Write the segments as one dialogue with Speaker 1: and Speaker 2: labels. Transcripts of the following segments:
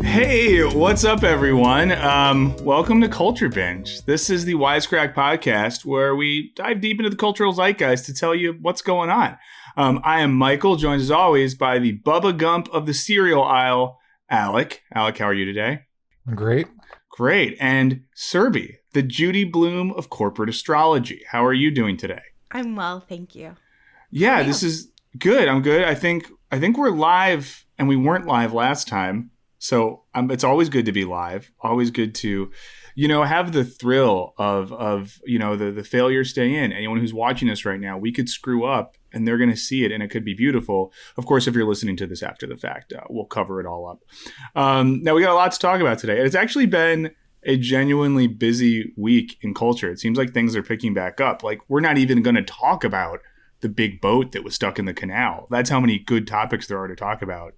Speaker 1: Hey, what's up, everyone? Welcome to Culture Binge. This is the Wisecrack podcast where we dive deep into the cultural zeitgeist to tell you what's going on. I am Michael, joined as always by the Bubba Gump of the cereal aisle, Alec. Alec, how are you today?
Speaker 2: I'm great.
Speaker 1: Great. And Serby, the Judy Blume of corporate astrology. How are you doing today?
Speaker 3: I'm well, thank you.
Speaker 1: Yeah, this is good. I'm good. I think we're live, and we weren't live last time. So it's always good to be live. Always good to, have the thrill of the failure stay in. Anyone who's watching us right now, we could screw up and they're going to see it and it could be beautiful. Of course, if you're listening to this after the fact, we'll cover it all up. Now, we got a lot to talk about today. It's actually been a genuinely busy week in culture. It seems like things are picking back up. Like, we're not even going to talk about the big boat that was stuck in the canal. That's how many good topics there are to talk about.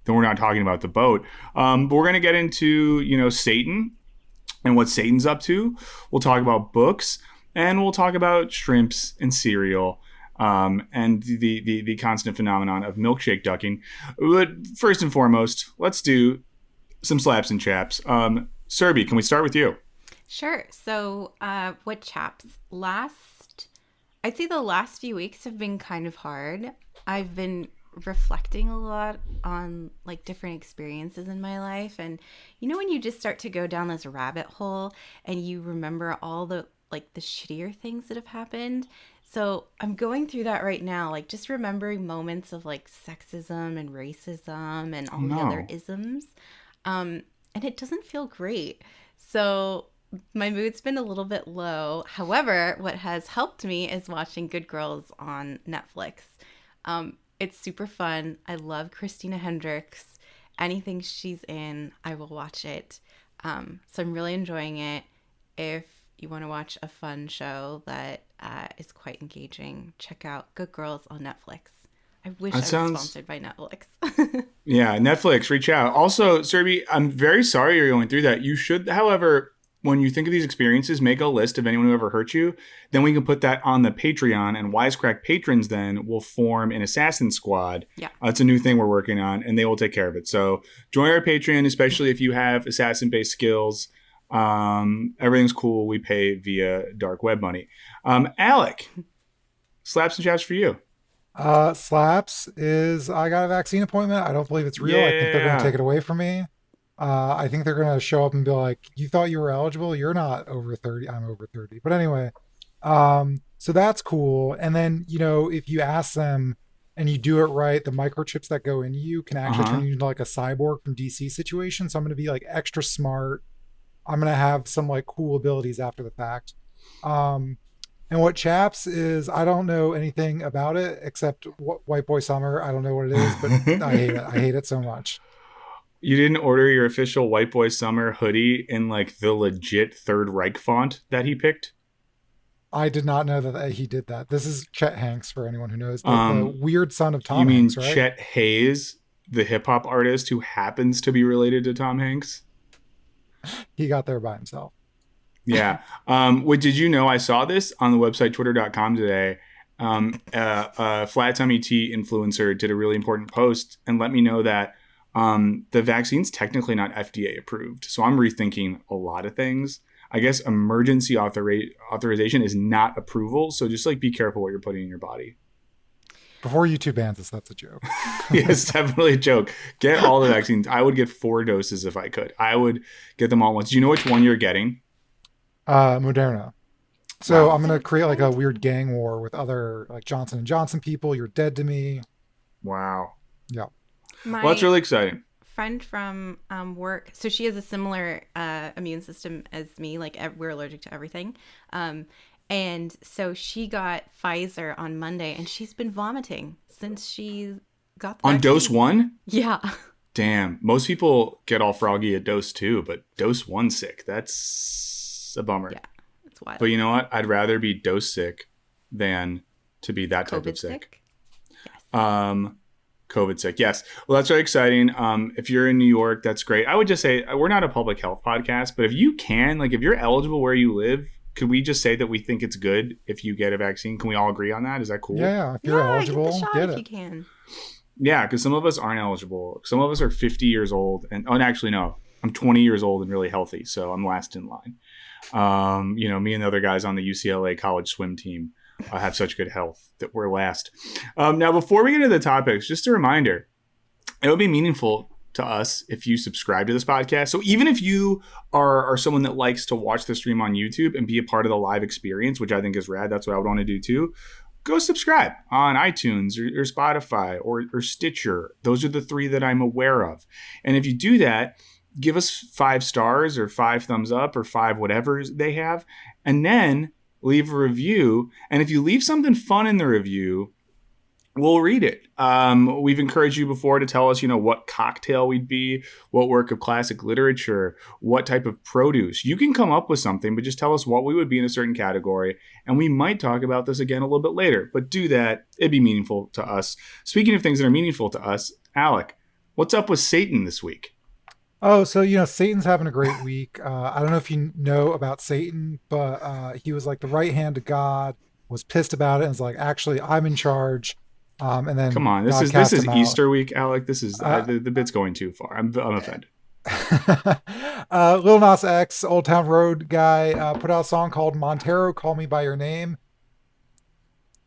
Speaker 1: Then we're not talking about the boat. But we're going to get into, Satan and what Satan's up to. We'll talk about books, and we'll talk about shrimps and cereal, and the constant phenomenon of milkshake ducking. But first and foremost, let's do some slaps and chaps. Serby, can we start with you?
Speaker 3: Sure. So what chaps? I'd say the last few weeks have been kind of hard. I've been reflecting a lot on like different experiences in my life, and when you just start to go down this rabbit hole and you remember all the shittier things that have happened. So I'm going through that right now, like just remembering moments of like sexism and racism and all the other isms, and it doesn't feel great. So my mood's been a little bit low. However, what has helped me is watching Good Girls on Netflix. It's super fun. I love Christina Hendricks. Anything she's in, I will watch it. So I'm really enjoying it. If you want to watch a fun show that is quite engaging, check out Good Girls on Netflix. I wish I was sponsored by Netflix.
Speaker 1: Yeah, Netflix, reach out. Also, Serby, I'm very sorry you're going through that. You should, however, when you think of these experiences, make a list of anyone who ever hurt you. Then we can put that on the Patreon, and Wisecrack patrons then will form an assassin squad.
Speaker 3: Yeah.
Speaker 1: It's a new thing we're working on, and they will take care of it. So join our Patreon, especially if you have assassin-based skills. Everything's cool. We pay via dark web money. Alec, slaps and chaps for you.
Speaker 2: Slaps is I got a vaccine appointment. I don't believe it's real.
Speaker 1: Yeah.
Speaker 2: I think they're going to take it away from me. I think they're going to show up and be like, you thought you were eligible? You're not over 30. I'm over 30. But anyway, so that's cool. And then, if you ask them and you do it right, the microchips that go into you can actually turn you into like a cyborg from DC situation. So I'm going to be like extra smart. I'm going to have some like cool abilities after the fact. And what chaps is, I don't know anything about it except White Boy Summer. I don't know what it is, but I hate it. I hate it so much.
Speaker 1: You didn't order your official White Boy Summer hoodie in like the legit Third Reich font that he picked?
Speaker 2: I did not know that he did that. This is Chet Hanks, for anyone who knows. The weird son of Tom Hanks, right?
Speaker 1: You mean Chet Hayes, the hip-hop artist who happens to be related to Tom Hanks?
Speaker 2: He got there by himself.
Speaker 1: Yeah. Did you know I saw this on the website twitter.com today? A Flat Tummy Tea influencer did a really important post and let me know that the vaccine's technically not FDA approved. So I'm rethinking a lot of things. I guess emergency authorization is not approval. So just like be careful what you're putting in your body.
Speaker 2: Before YouTube bans us, that's a joke.
Speaker 1: Yeah, it's definitely a joke. Get all the vaccines. I would get 4 doses if I could. I would get them all once. Do you know which one you're getting?
Speaker 2: Moderna. So wow. I'm going to create like a weird gang war with other like Johnson & Johnson people. You're dead to me.
Speaker 1: Wow.
Speaker 2: Yeah.
Speaker 1: Well, that's really exciting.
Speaker 3: Friend from work, so she has a similar immune system as me. Like we're allergic to everything, and so she got Pfizer on Monday, and she's been vomiting since she got the
Speaker 1: on
Speaker 3: vaccine.
Speaker 1: dose 1.
Speaker 3: Yeah.
Speaker 1: Damn. Most people get all froggy at dose 2, but dose 1 sick. That's a bummer.
Speaker 3: Yeah, it's wild.
Speaker 1: But you know what? I'd rather be dose sick than to be that type
Speaker 3: COVID
Speaker 1: of sick.
Speaker 3: Yes.
Speaker 1: COVID sick. Yes. Well, that's very exciting. If you're in New York, that's great. I would just say we're not a public health podcast, but if you can, like if you're eligible where you live, could we just say that we think it's good if you get a vaccine? Can we all agree on that? Is that cool?
Speaker 2: Yeah, if you're eligible,
Speaker 3: get the shot
Speaker 2: get
Speaker 3: if
Speaker 2: it.
Speaker 3: you can.
Speaker 1: Yeah, because some of us aren't eligible. Some of us are 50 years old, and actually no, I'm 20 years old and really healthy, so I'm last in line. Me and the other guys on the UCLA college swim team have such good health that we're last. Now, before we get into the topics, just a reminder, it would be meaningful to us if you subscribe to this podcast. So even if you are someone that likes to watch the stream on YouTube and be a part of the live experience, which I think is rad, that's what I would want to do too, go subscribe on iTunes or Spotify or Stitcher. Those are the 3 that I'm aware of. And if you do that, give us 5 stars or 5 thumbs up or 5 whatever they have, and then leave a review. And if you leave something fun in the review, we'll read it. We've encouraged you before to tell us, what cocktail we'd be, what work of classic literature, what type of produce. You can come up with something, but just tell us what we would be in a certain category, and we might talk about this again a little bit later. But do that. It'd be meaningful to us. Speaking of things that are meaningful to us, Alec, what's up with Satan this week?
Speaker 2: Oh, so, Satan's having a great week. I don't know if you know about Satan, but he was like the right hand of God, was pissed about it, and was like, actually, I'm in charge. And then
Speaker 1: come on, this is Easter week, Alec. This is the bit's going too far. I'm offended.
Speaker 2: Lil Nas X, Old Town Road guy, put out a song called Montero, Call Me By Your Name.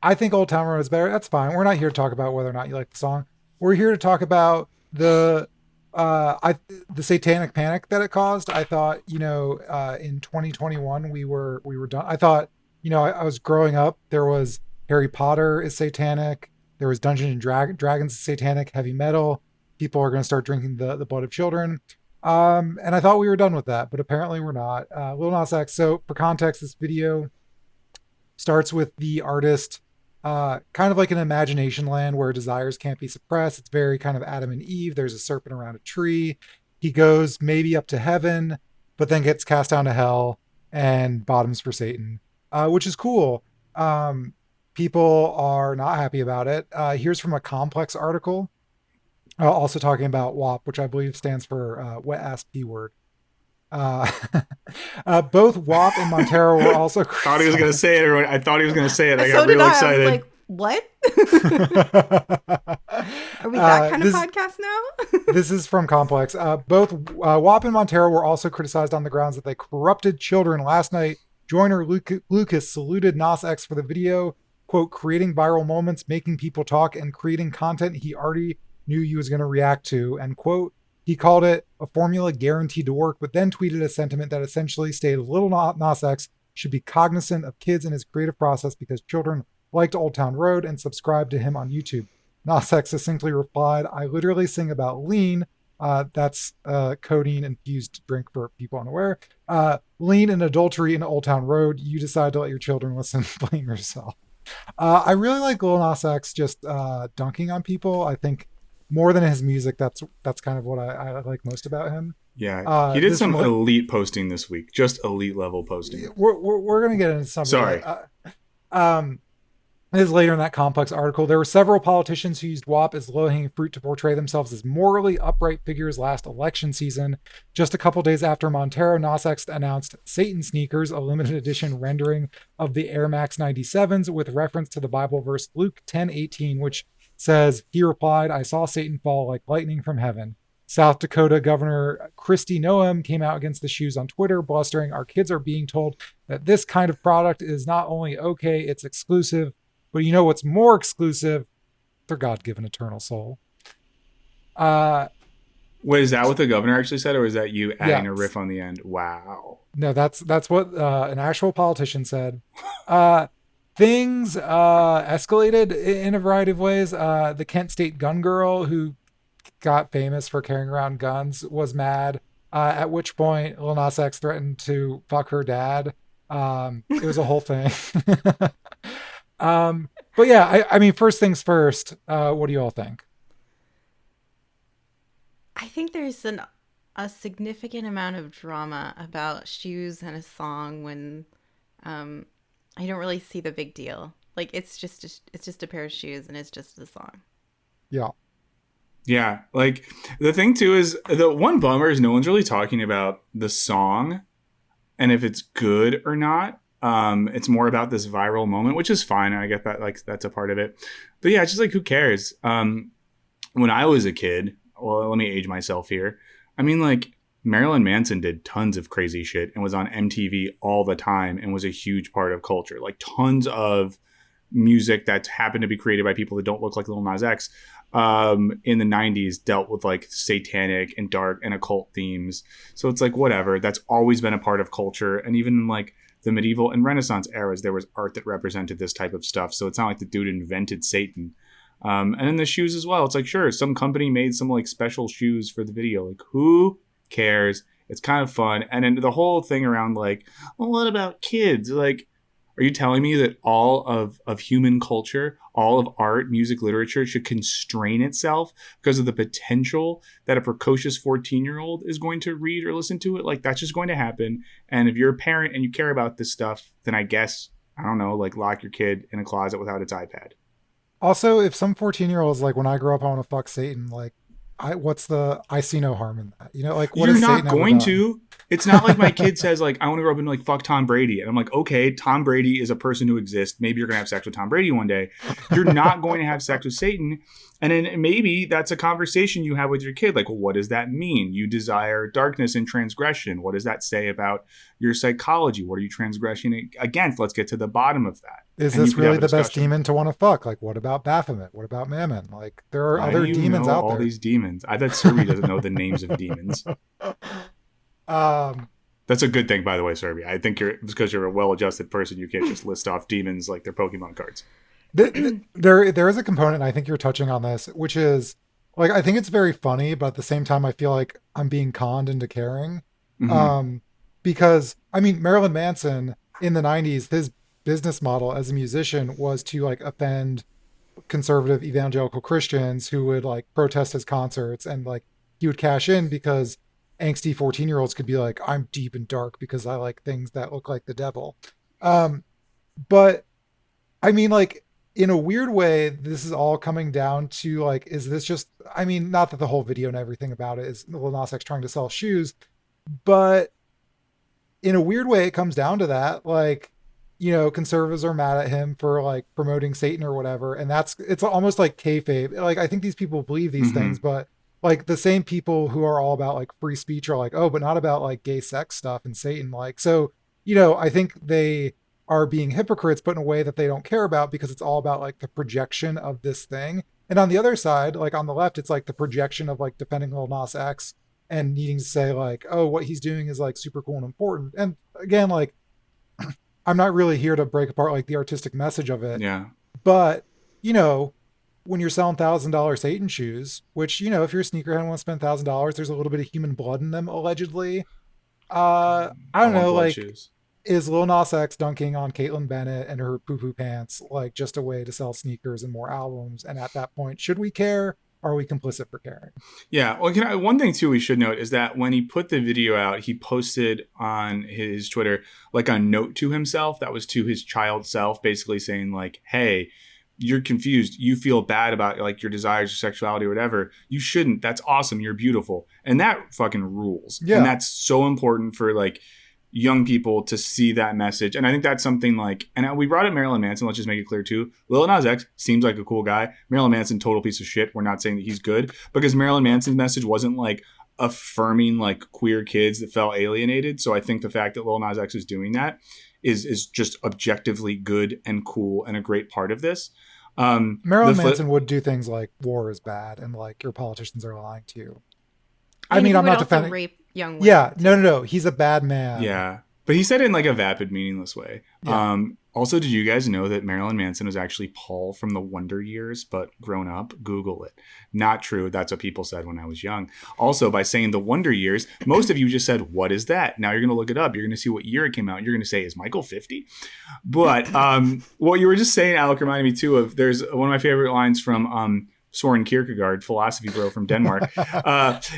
Speaker 2: I think Old Town Road is better. That's fine. We're not here to talk about whether or not you like the song. We're here to talk about the Satanic Panic that it caused. I thought, in 2021 we were done. I thought, I was growing up, there was Harry Potter is satanic. There was Dungeons and Dragons is satanic, heavy metal. People are going to start drinking the blood of children. And I thought we were done with that, but apparently we're not. Lil Nas X. So for context, this video starts with the artist kind of like an imagination land where desires can't be suppressed. It's very kind of Adam and Eve. There's a serpent around a tree. He goes maybe up to heaven, but then gets cast down to hell and bottoms for Satan, which is cool. People are not happy about it. Here's from a Complex article, also talking about WAP, which I believe stands for wet ass P word. Both WAP and Montero were also.
Speaker 1: I thought he was going to say it. Everyone. I thought he was going to say it. I got
Speaker 3: So
Speaker 1: real
Speaker 3: did I.
Speaker 1: excited.
Speaker 3: I was like, what? Are we that kind of podcast now?
Speaker 2: This is from Complex. Both WAP and Montero were also criticized on the grounds that they corrupted children. Last night, joiner Lucas saluted Nas X for the video, quote, creating viral moments, making people talk, and creating content he already knew he was going to react to, end quote. He called it a formula guaranteed to work, but then tweeted a sentiment that essentially stated Lil Nas X should be cognizant of kids in his creative process because children liked Old Town Road and subscribed to him on YouTube. Nas X succinctly replied, I literally sing about lean. That's codeine-infused drink for people unaware. Lean and adultery in Old Town Road. You decide to let your children listen, blame yourself. I really like Lil Nas X just dunking on people. I think more than his music, that's kind of what I like most about him.
Speaker 1: Yeah, he did some elite posting this week, just elite level posting.
Speaker 2: We're gonna get into some.
Speaker 1: Sorry.
Speaker 2: It is later in that Complex article. There were several politicians who used WAP as low-hanging fruit to portray themselves as morally upright figures last election season. Just a couple days after Montero, Nas X announced Satan Sneakers, a limited edition rendering of the Air Max 97s with reference to the Bible verse Luke 10:18, which says, he replied, I saw Satan fall like lightning from heaven. South Dakota Governor Kristi Noem came out against the shoes on Twitter, blustering, our kids are being told that this kind of product is not only okay, it's exclusive, but you know what's more exclusive? Their God-given eternal soul.
Speaker 1: Wait, is that what the governor actually said, or is that you adding a riff on the end? Wow.
Speaker 2: No, that's what an actual politician said. Things escalated in a variety of ways. The Kent State gun girl who got famous for carrying around guns was mad, at which point Lil Nas X threatened to fuck her dad. It was a whole thing. But yeah, I mean, first things first, what do you all think?
Speaker 3: I think there's a significant amount of drama about shoes and a song when I don't really see the big deal. Like it's just a pair of shoes and it's just a song.
Speaker 2: Yeah.
Speaker 1: Yeah, like the thing too is the one bummer is no one's really talking about the song and if it's good or not. It's more about this viral moment, which is fine. I get that, like, that's a part of it. But yeah, it's just like, who cares? When I was a kid, well, let me age myself here. I mean, like, Marilyn Manson did tons of crazy shit and was on MTV all the time and was a huge part of culture. Like, tons of music that happened to be created by people that don't look like Lil Nas X in the 90s dealt with like satanic and dark and occult themes. So it's like, whatever. That's always been a part of culture. And even in like the medieval and Renaissance eras, there was art that represented this type of stuff. So it's not like the dude invented Satan. And in the shoes as well, it's like, sure, some company made some like special shoes for the video. Like, who cares? It's kind of fun. And then the whole thing around like, well, what about kids? Like, are you telling me that all of human culture, all of art, music, literature should constrain itself because of the potential that a precocious 14-year-old is going to read or listen to it? Like, that's just going to happen. And if you're a parent and you care about this stuff, then I guess, I don't know, like, lock your kid in a closet without its iPad.
Speaker 2: Also, if some 14-year-old is like, when I grow up, I want to fuck Satan, like, I see no harm in that. You know, like, what
Speaker 1: You're
Speaker 2: is
Speaker 1: not
Speaker 2: Satan
Speaker 1: going to. It's not like my kid says, like, I want to grow up and, like, fuck Tom Brady. And I'm like, okay, Tom Brady is a person who exists. Maybe you're going to have sex with Tom Brady one day. You're not going to have sex with Satan. And then maybe that's a conversation you have with your kid. Like, well, what does that mean? You desire darkness and transgression. What does that say about your psychology? What are you transgressing against? Let's get to the bottom of that.
Speaker 2: Is this really the best demon to want to fuck? Like, what about Baphomet? What about Mammon? Like, there are other demons out there.
Speaker 1: All these demons. I bet Serby doesn't know the names of demons. That's a good thing, by the way, Serby. I think because you're a well-adjusted person, you can't just list off demons like they're Pokemon cards.
Speaker 2: There is a component, and I think you're touching on this, which is, like, I think it's very funny, but at the same time, I feel like I'm being conned into caring. Mm-hmm. Because, I mean, Marilyn Manson in the 90s, his business model as a musician was to, like, offend conservative evangelical Christians who would, like, protest his concerts, and, like, he would cash in because angsty 14-year-olds could be like, I'm deep and dark because I like things that look like the devil. But I mean, like, in a weird way, this is all coming down to, like, is this just, I mean, not that the whole video and everything about it is Lil Nas X trying to sell shoes, but in a weird way, it comes down to that. Like, you know, conservatives are mad at him for, like, promoting Satan or whatever. And it's almost like kayfabe. Like, I think these people believe these things, but, like, the same people who are all about, like, free speech are like, oh, but not about, like, gay sex stuff and Satan. Like, so, you know, I think they are being hypocrites, but in a way that they don't care about, because it's all about, like, the projection of this thing. And on the other side, like, on the left, it's like the projection of, like, defending Lil Nas X and needing to say, like, oh, what he's doing is, like, super cool and important. And again, like, I'm not really here to break apart, like, the artistic message of it.
Speaker 1: Yeah.
Speaker 2: But, you know, when you're selling $1,000 Satan shoes, which, you know, if you're a sneakerhead and want to spend $1,000, there's a little bit of human blood in them, allegedly. I don't know, like, shoes. Is Lil Nas X dunking on Caitlyn Bennett and her poo-poo pants, like, just a way to sell sneakers and more albums? And at that point, should we care? Or are we complicit for caring?
Speaker 1: Yeah. Well, one thing, too, we should note is that when he put the video out, he posted on his Twitter, like, a note to himself that was to his child self, basically saying, like, hey, you're confused. You feel bad about, like, your desires or sexuality or whatever. You shouldn't. That's awesome. You're beautiful. And that fucking rules. Yeah. And that's so important for, like, young people to see that message. And I think that's something, like, and we brought up Marilyn Manson. Let's just make it clear too. Lil Nas X seems like a cool guy. Marilyn Manson, total piece of shit. We're not saying that he's good, because Marilyn Manson's message wasn't, like, affirming, like, queer kids that felt alienated. So I think the fact that Lil Nas X is doing that is just objectively good and cool and a great part of this.
Speaker 2: Marilyn Manson would do things like war is bad and, like, your politicians are lying to you. I mean, I'm not defending rape young women. Yeah, no. He's a bad man.
Speaker 1: Yeah, but he said it in, like, a vapid, meaningless way. Yeah. Also, did you guys know that Marilyn Manson was actually Paul from the Wonder Years, but grown up? Google it. Not true. That's what people said when I was young. Also, by saying the Wonder Years, most of you just said, what is that? Now you're going to look it up. You're going to see what year it came out. You're going to say, is Michael 50? But what you were just saying, Alec, reminded me too of, there's one of my favorite lines from Soren Kierkegaard, philosophy bro from Denmark.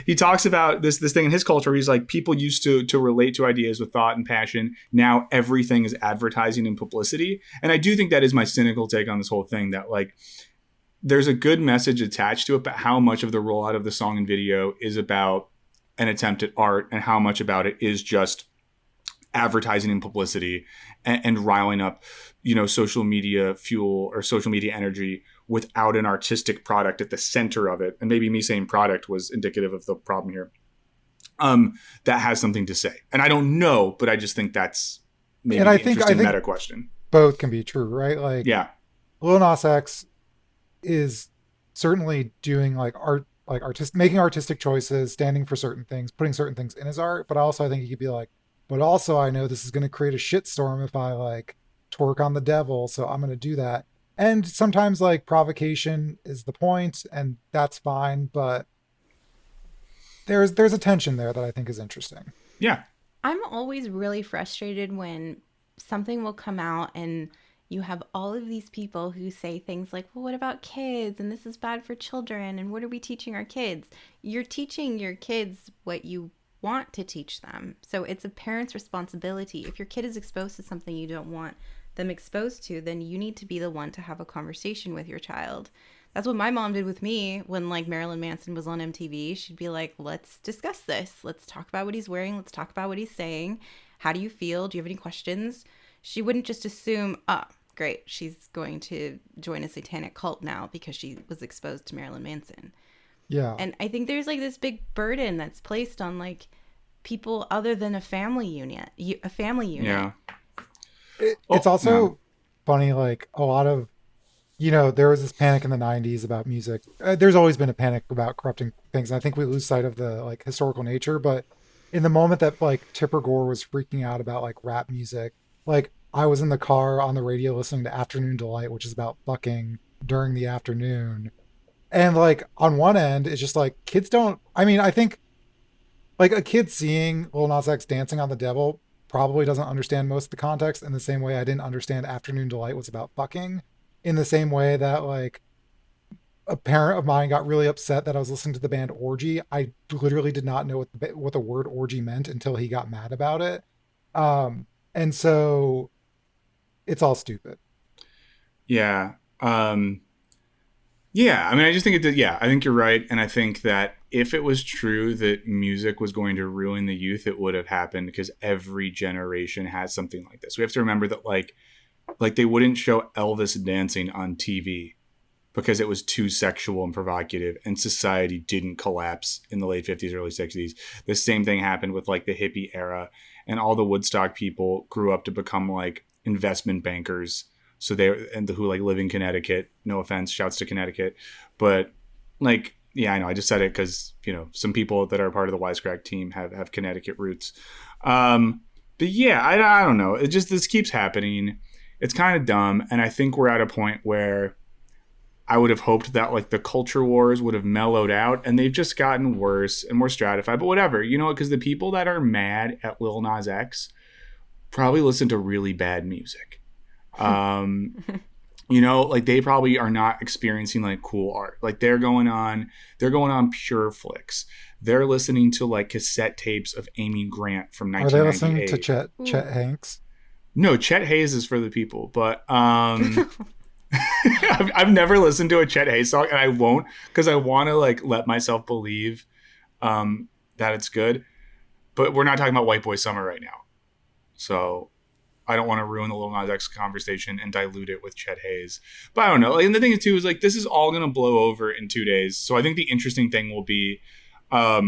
Speaker 1: He talks about this thing in his culture where he's like, people used to relate to ideas with thought and passion. Now everything is advertising and publicity. And I do think that is my cynical take on this whole thing, that, like, there's a good message attached to it, but how much of the rollout of the song and video is about an attempt at art and how much about it is just advertising and publicity and riling up, social media fuel or social media energy without an artistic product at the center of it. And maybe me saying product was indicative of the problem here. That has something to say. And I don't know, but I just think that's maybe an interesting meta question.
Speaker 2: Both can be true, right? Like,
Speaker 1: yeah,
Speaker 2: Lil Nas X is certainly doing making artistic choices, standing for certain things, putting certain things in his art. But also I think he could be like, but also I know this is going to create a shitstorm if I like twerk on the devil. So I'm going to do that. And sometimes like provocation is the point, and that's fine. But there's a tension there that I think is interesting.
Speaker 1: Yeah.
Speaker 3: I'm always really frustrated when something will come out and you have all of these people who say things like, well, what about kids? And this is bad for children. And what are we teaching our kids? You're teaching your kids what you want to teach them. So it's a parent's responsibility. If your kid is exposed to something you don't want them exposed to, then you need to be the one to have a conversation with your child. That's what my mom did with me when like Marilyn Manson was on MTV. She'd be like, let's discuss this. Let's talk about what he's wearing. Let's talk about what he's saying. How do you feel? Do you have any questions? She wouldn't just assume, great, she's going to join a satanic cult now because she was exposed to Marilyn Manson.
Speaker 2: Yeah.
Speaker 3: And I think there's like this big burden that's placed on like people other than a family unit.
Speaker 1: Yeah.
Speaker 2: It's also funny, like a lot of, there was this panic in the 90s about music. There's always been a panic about corrupting things. And I think we lose sight of the like historical nature. But in the moment that like Tipper Gore was freaking out about like rap music, like I was in the car on the radio listening to Afternoon Delight, which is about fucking during the afternoon. And like on one end, it's just like kids don't, I think like a kid seeing Lil Nas X dancing on the devil probably doesn't understand most of the context in the same way I didn't understand Afternoon Delight was about fucking, in the same way that like a parent of mine got really upset that I was listening to the band Orgy. I literally did not know what the word orgy meant until he got mad about it. And so it's all stupid.
Speaker 1: Yeah. Yeah. I just think I think you're right. And I think that if it was true that music was going to ruin the youth, it would have happened because every generation has something like this. We have to remember that like they wouldn't show Elvis dancing on TV because it was too sexual and provocative, and society didn't collapse in the late 50s, early 60s. The same thing happened with like the hippie era, and all the Woodstock people grew up to become like investment bankers. So who like live in Connecticut. No offense, shouts to Connecticut, but like, yeah, I know I just said it because some people that are part of the Wisecrack team have Connecticut roots. But yeah, I don't know. This keeps happening. It's kind of dumb, and I think we're at a point where I would have hoped that like the culture wars would have mellowed out, and they've just gotten worse and more stratified. But whatever, because the people that are mad at Lil Nas X probably listen to really bad music. Like they probably are not experiencing like cool art. Like they're going on Pure Flix. They're listening to like cassette tapes of Amy Grant from 1998. Are they listening
Speaker 2: to Chet Hanks?
Speaker 1: No, Chet Hayes is for the people, but I've never listened to a Chet Hayes song, and I won't because I want to like let myself believe that it's good. But we're not talking about White Boy Summer right now, so I don't want to ruin the Lil Nas X conversation and dilute it with Chet Hayes. But I don't know. And the thing is too is like this is all going to blow over in 2 days. So I think the interesting thing will be, I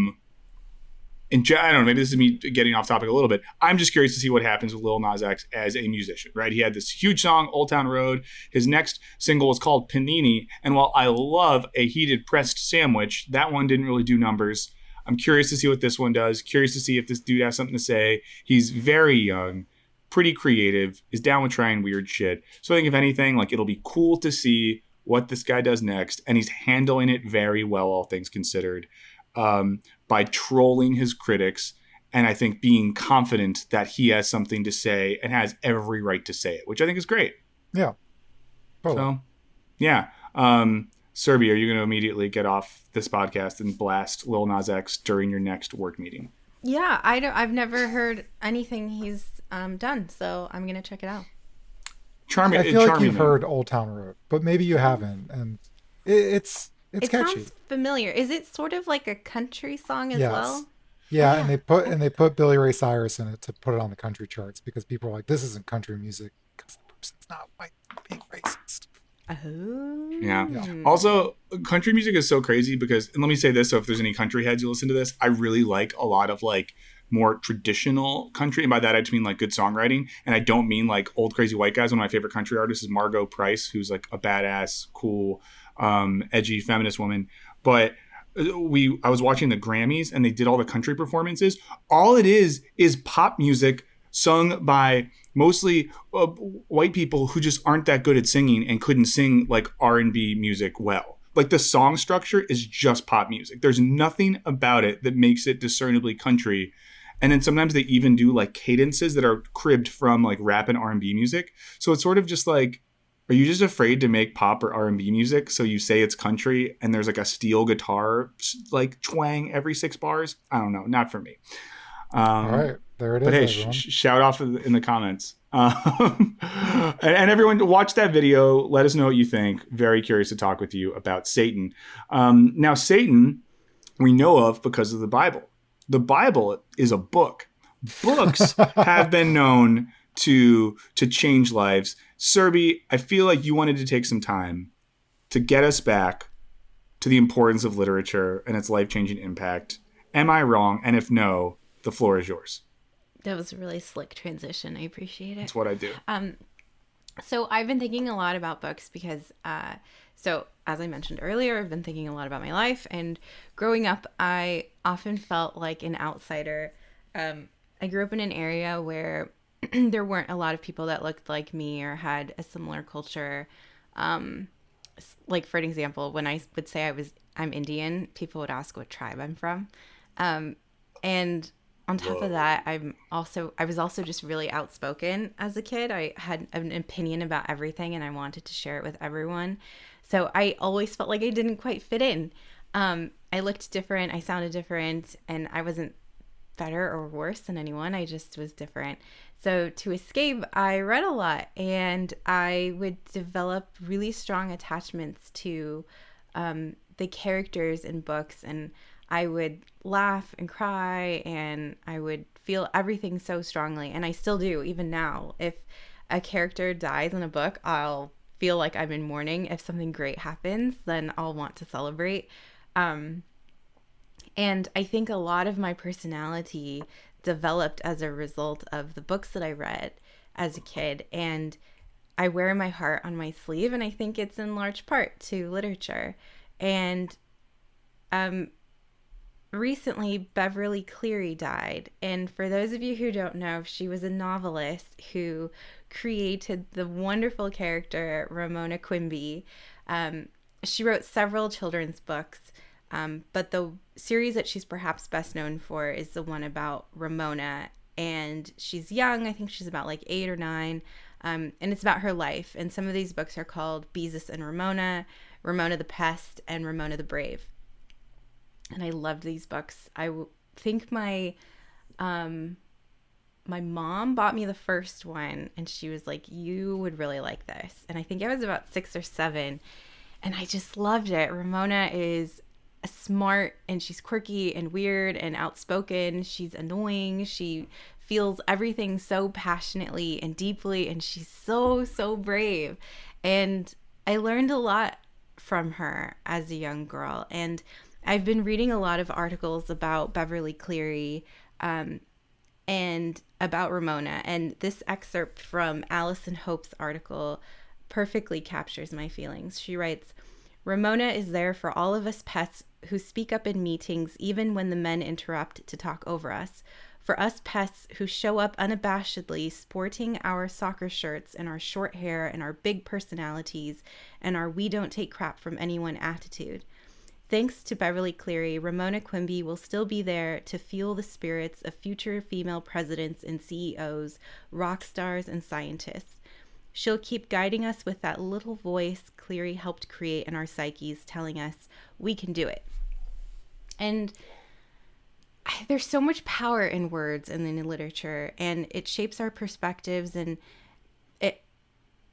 Speaker 1: don't know, maybe this is me getting off topic a little bit. I'm just curious to see what happens with Lil Nas X as a musician, right? He had this huge song, Old Town Road. His next single is called Panini. And while I love a heated pressed sandwich, that one didn't really do numbers. I'm curious to see what this one does. Curious to see if this dude has something to say. He's very young, pretty creative, is down with trying weird shit. So I think if anything, like it'll be cool to see what this guy does next. And he's handling it very well, all things considered. By trolling his critics, and I think being confident that he has something to say and has every right to say it, which I think is great.
Speaker 2: Yeah.
Speaker 1: Totally. So, yeah. Serby, are you going to immediately get off this podcast and blast Lil Nas X during your next work meeting?
Speaker 3: Yeah, I've never heard anything he's done, so I'm going to check it out.
Speaker 2: Charming. I feel like you've heard Old Town Road, but maybe you haven't, and it's catchy.
Speaker 3: Sounds familiar. Is it sort of like a country song as well?
Speaker 2: Yeah, and they put Billy Ray Cyrus in it to put it on the country charts because people are like, this isn't country music because the person's not white, being racist.
Speaker 1: Yeah.
Speaker 2: Yeah.
Speaker 1: Also, country music is so crazy because, and let me say this, so if there's any country heads who listen to this, I really like a lot of like more traditional country. And by that, I just mean like good songwriting. And I don't mean like old crazy white guys. One of my favorite country artists is Margot Price, who's like a badass, cool, edgy feminist woman. But I was watching the Grammys and they did all the country performances. All it is pop music sung by mostly white people who just aren't that good at singing and couldn't sing like R&B music well. Like the song structure is just pop music. There's nothing about it that makes it discernibly country. And then sometimes they even do like cadences that are cribbed from like rap and R&B music. So it's sort of just like, are you just afraid to make pop or R&B music so you say it's country and there's like a steel guitar like twang every 6 bars? I don't know. Not for me.
Speaker 2: All right, there it is.
Speaker 1: But hey,
Speaker 2: everyone.
Speaker 1: shout off in the comments. And everyone, watch that video. Let us know what you think. Very curious to talk with you about Satan. Now, Satan, we know of because of the Bible. The Bible is a book. Books have been known to change lives. Serby, I feel like you wanted to take some time to get us back to the importance of literature and its life-changing impact. Am I wrong? And if no, the floor is yours.
Speaker 3: That was a really slick transition. I appreciate it.
Speaker 1: That's what I do.
Speaker 3: So I've been thinking a lot about books because, so as I mentioned earlier, I've been thinking a lot about my life. And growing up, I often felt like an outsider. I grew up in an area where there weren't a lot of people that looked like me or had a similar culture. Like, for an example, when I would say I'm Indian, people would ask what tribe I'm from. And on top of that, I was also just really outspoken as a kid. I had an opinion about everything and I wanted to share it with everyone. So I always felt like I didn't quite fit in. I looked different, I sounded different, and I wasn't better or worse than anyone. I just was different. So to escape, I read a lot and I would develop really strong attachments to the characters in books, and I would laugh and cry and I would feel everything so strongly. And I still do, even now. If a character dies in a book, I'll feel like I'm in mourning. If something great happens, then I'll want to celebrate. And I think a lot of my personality developed as a result of the books that I read as a kid. And I wear my heart on my sleeve, and I think it's in large part to literature. And recently, Beverly Cleary died. And for those of you who don't know, she was a novelist who created the wonderful character Ramona Quimby. She wrote several children's books, but the series that she's perhaps best known for is the one about Ramona. And she's young. I think she's about like 8 or 9. And it's about her life. And some of these books are called Beezus and Ramona, Ramona the Pest, and Ramona the Brave. And I loved these books. I think my mom bought me the first one, and she was like, you would really like this. And I think I was about 6 or 7, and I just loved it. Ramona is smart, and she's quirky and weird and outspoken. She's annoying. She feels everything so passionately and deeply, and she's so, so brave. And I learned a lot from her as a young girl. And I've been reading a lot of articles about Beverly Cleary and about Ramona. And this excerpt from Allison Hope's article perfectly captures my feelings. She writes, Ramona is there for all of us pests who speak up in meetings even when the men interrupt to talk over us. For us pests who show up unabashedly sporting our soccer shirts and our short hair and our big personalities and our we don't take crap from anyone attitude. Thanks to Beverly Cleary, Ramona Quimby will still be there to fuel the spirits of future female presidents and CEOs, rock stars, and scientists. She'll keep guiding us with that little voice Cleary helped create in our psyches, telling us we can do it. And there's so much power in words and in literature, and it shapes our perspectives, and it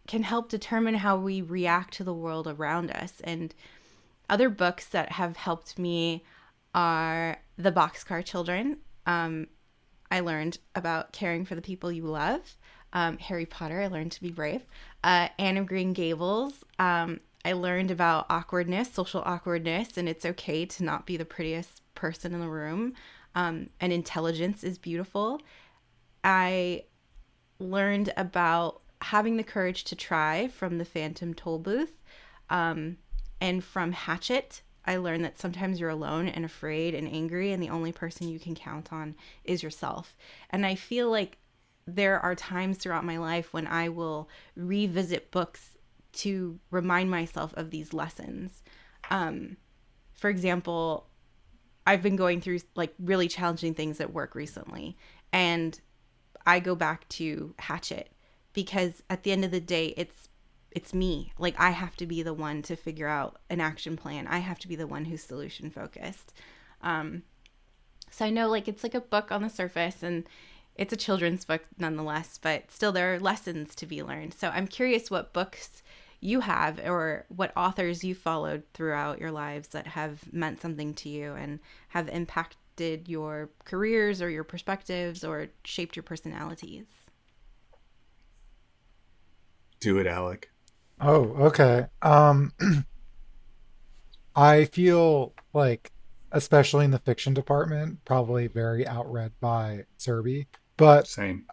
Speaker 3: can help determine how we react to the world around us. And other books that have helped me are The Boxcar Children I learned about caring for the people you love. Harry Potter, I learned to be brave. Anne of Green Gables, I learned about awkwardness, social awkwardness, and it's okay to not be the prettiest person in the room. And intelligence is beautiful. I learned about having the courage to try from the Phantom Tollbooth. And from Hatchet, I learned that sometimes you're alone and afraid and angry, and the only person you can count on is yourself. And I feel like there are times throughout my life when I will revisit books to remind myself of these lessons. For example, I've been going through like really challenging things at work recently, and I go back to Hatchet because at the end of the day, it's me. Like, I have to be the one to figure out an action plan. I have to be the one who's solution focused. So I know like it's like a book on the surface, and it's a children's book nonetheless, but still there are lessons to be learned. So I'm curious what books you have or what authors you followed throughout your lives that have meant something to you and have impacted your careers or your perspectives or shaped your personalities.
Speaker 1: Do it, Alec.
Speaker 2: Oh, okay. I feel like, especially in the fiction department, probably outread outread by Serby. But
Speaker 1: Same.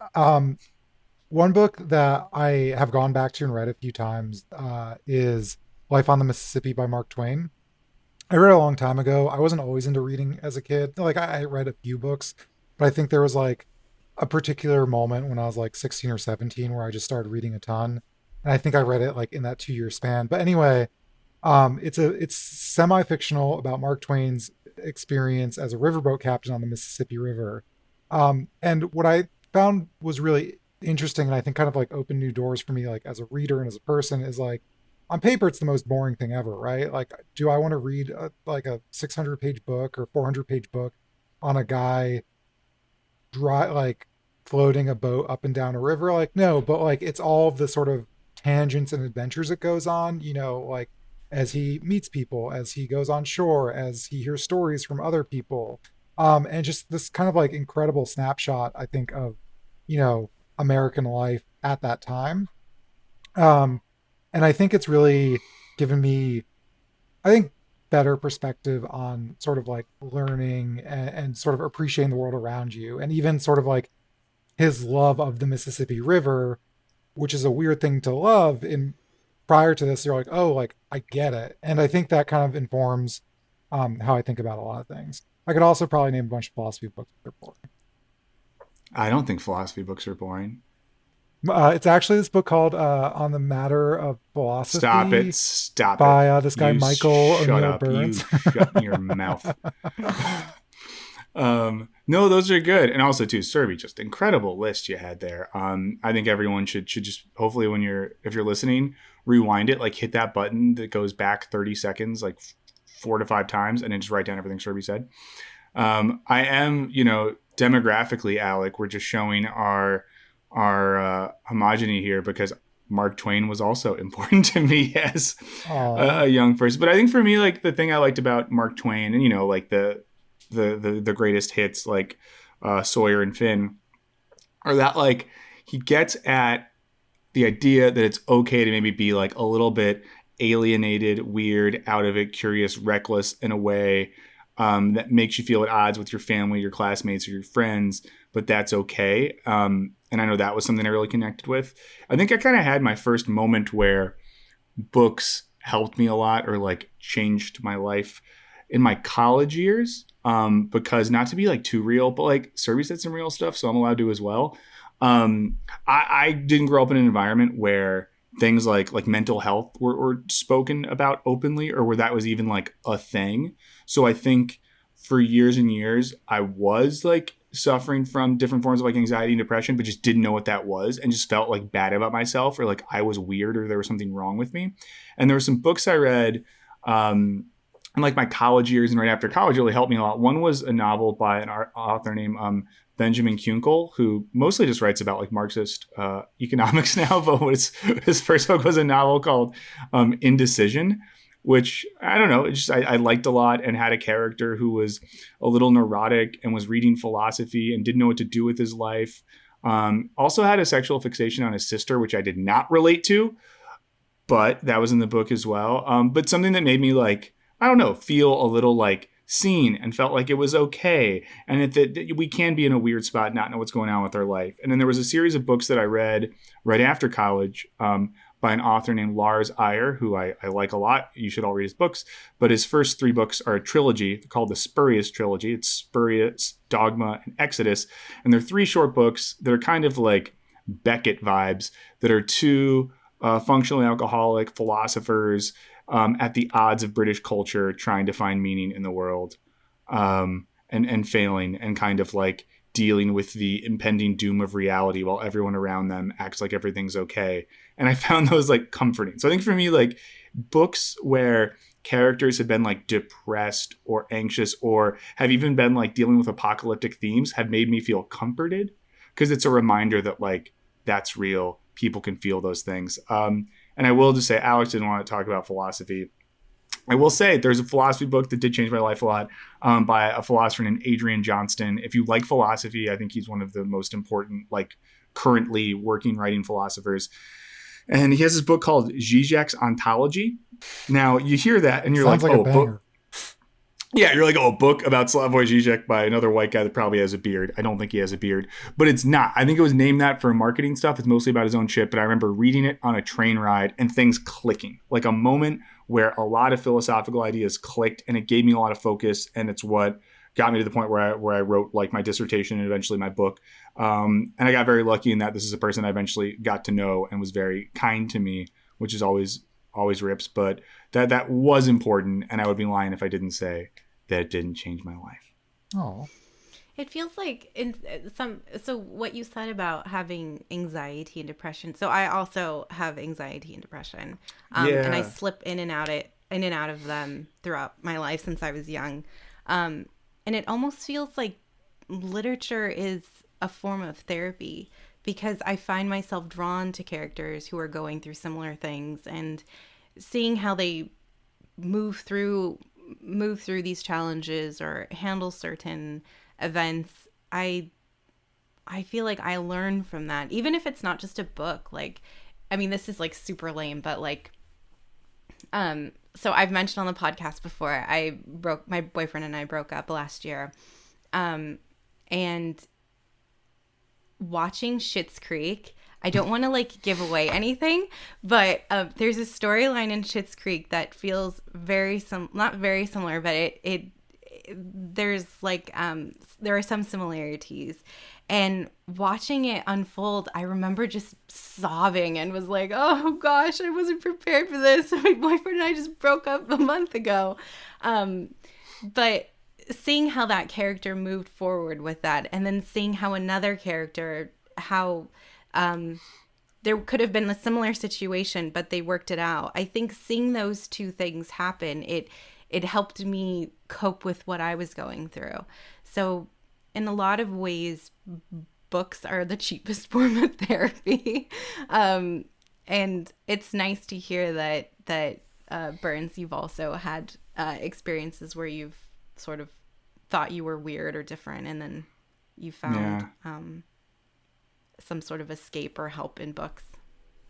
Speaker 2: one book that I have gone back to and read a few times is Life on the Mississippi by Mark Twain. I read it a long time ago. I wasn't always into reading as a kid. Like I read a few books, but I think there was like a particular moment when I was like 16 or 17 where I just started reading a ton. And I think I read it like in that 2-year span. But anyway, it's semi-fictional about Mark Twain's experience as a riverboat captain on the Mississippi River. And what I found was really interesting, and I think kind of like opened new doors for me, like as a reader and as a person, is like on paper it's the most boring thing ever, right? Like, do I want to read like a 600-page book or 400-page book on a guy like floating a boat up and down a river? Like, no, but like it's all of the sort of tangents and adventures it goes on, like as he meets people, as he goes on shore, as he hears stories from other people, and just this kind of like incredible snapshot, I think, of American life at that time. And I think it's really given me, I think, better perspective on sort of like learning and sort of appreciating the world around you, and even sort of like his love of the Mississippi River, which is a weird thing to love. In prior to this, you're like, oh, like I get it, and I think that kind of informs how I think about a lot of things. I could also probably name a bunch of philosophy books that are boring.
Speaker 1: I don't think philosophy books are boring.
Speaker 2: It's actually this book called "On the Matter of Philosophy."
Speaker 1: Stop it!
Speaker 2: By this guy Michael
Speaker 1: shut
Speaker 2: O'Neill
Speaker 1: up.
Speaker 2: Burns.
Speaker 1: You shut your mouth. No, those are good, and also too, Serby, just incredible list you had there. I think everyone should just hopefully if you're listening, rewind it, like hit that button that goes back 30 seconds, like 4 to 5 times, and then just write down everything Serby said. I am, demographically, Alec, we're just showing our homogeny here because Mark Twain was also important to me as a young person. But I think for me, like the thing I liked about Mark Twain, and like the greatest hits like Sawyer and Finn, are that like he gets at the idea that it's okay to maybe be like a little bit alienated, weird, out of it, curious, reckless in a way that makes you feel at odds with your family, your classmates, or your friends, but that's okay. And I know that was something I really connected with. I think I kind of had my first moment where books helped me a lot or like changed my life in my college years. Because not to be like too real, but like Serby said some real stuff, so I'm allowed to as well. I didn't grow up in an environment where things like mental health were spoken about openly, or where that was even like a thing. So I think for years and years, I was like suffering from different forms of like anxiety and depression, but just didn't know what that was and just felt like bad about myself, or like I was weird or there was something wrong with me. And there were some books I read in like my college years and right after college really helped me a lot. One was a novel by an author named Benjamin Kunkel, who mostly just writes about like Marxist economics now, but his first book was a novel called Indecision. which I don't know, I liked a lot, and had a character who was a little neurotic and was reading philosophy and didn't know what to do with his life. Also had a sexual fixation on his sister, which I did not relate to, but that was in the book as well. But something that made me like, I don't know, feel a little like seen and felt like it was okay. And that we can be in a weird spot, not know what's going on with our life. And then there was a series of books that I read right after college by an author named Lars Eier, who I like a lot. You should all read his books. But his first 3 books are a trilogy called the Spurious Trilogy. It's Spurious, Dogma, and Exodus. And they're 3 short books that are kind of like Beckett vibes, that are 2 functionally alcoholic philosophers at the odds of British culture, trying to find meaning in the world, and failing, and kind of like dealing with the impending doom of reality while everyone around them acts like everything's okay. And I found those like comforting. So I think for me, like books where characters have been like depressed or anxious or have even been like dealing with apocalyptic themes have made me feel comforted, because it's a reminder that like that's real. People can feel those things. And I will just say, Alex didn't want to talk about philosophy. I will say there's a philosophy book that did change my life a lot, by a philosopher named Adrian Johnston. If you like philosophy, I think he's one of the most important, like currently working writing philosophers. And he has this book called Zizek's Ontology. Now you hear that and you're
Speaker 2: Sounds
Speaker 1: like,
Speaker 2: like
Speaker 1: oh,
Speaker 2: a banger.
Speaker 1: yeah, you're like, oh, a book about Slavoj Žižek by another white guy that probably has a beard. I don't think he has a beard, but it's not. I think it was named that for marketing stuff. It's mostly about his own shit, but I remember reading it on a train ride and things clicking, like a moment where a lot of philosophical ideas clicked, and it gave me a lot of focus, and it's what got me to the point where I wrote like my dissertation and eventually my book. And I got very lucky in that this is a person I eventually got to know and was very kind to me, which is always rips, but that was important, and I would be lying if I didn't say that it didn't change my life.
Speaker 2: Oh,
Speaker 3: It feels like so what you said about having anxiety and depression. So I also have anxiety and depression. And I slip in and out of them throughout my life since I was young. And it almost feels like literature is a form of therapy, because I find myself drawn to characters who are going through similar things, and seeing how they move through these challenges or handle certain events. I feel like I learn from that, even if it's not just a book. Like, I mean, this is like super lame, but like, so I've mentioned on the podcast before, my boyfriend and I broke up last year. And watching Schitt's Creek, I don't want to like give away anything, but there's a storyline in Schitt's Creek that feels not very similar, but there's like there are some similarities. And watching it unfold, I remember just sobbing and was like, oh gosh, I wasn't prepared for this. My boyfriend and I just broke up a month ago. But seeing how that character moved forward with that, and then seeing how another character, how there could have been a similar situation, but they worked it out. I think seeing those 2 things happen, it helped me cope with what I was going through. So in a lot of ways, books are the cheapest form of therapy. And it's nice to hear that Burns, you've also had experiences where you've sort of thought you were weird or different, and then you found some sort of escape or help in books.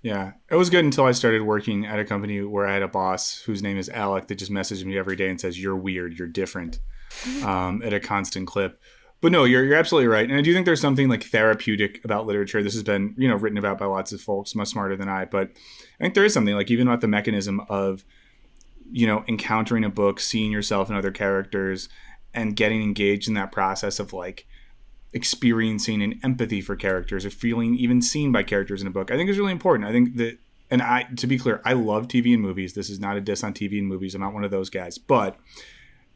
Speaker 1: Yeah, it was good until I started working at a company where I had a boss whose name is Alec that just messaged me every day and says, you're weird, you're different, at a constant clip. But no, you're absolutely right. And I do think there's something like therapeutic about literature. This has been, written about by lots of folks much smarter than I, but I think there is something like even about the mechanism of, encountering a book, seeing yourself and other characters, and getting engaged in that process of like experiencing an empathy for characters or feeling even seen by characters in a book, I think is really important. I think that, and to be clear, I love TV and movies. This is not a diss on TV and movies. I'm not one of those guys, but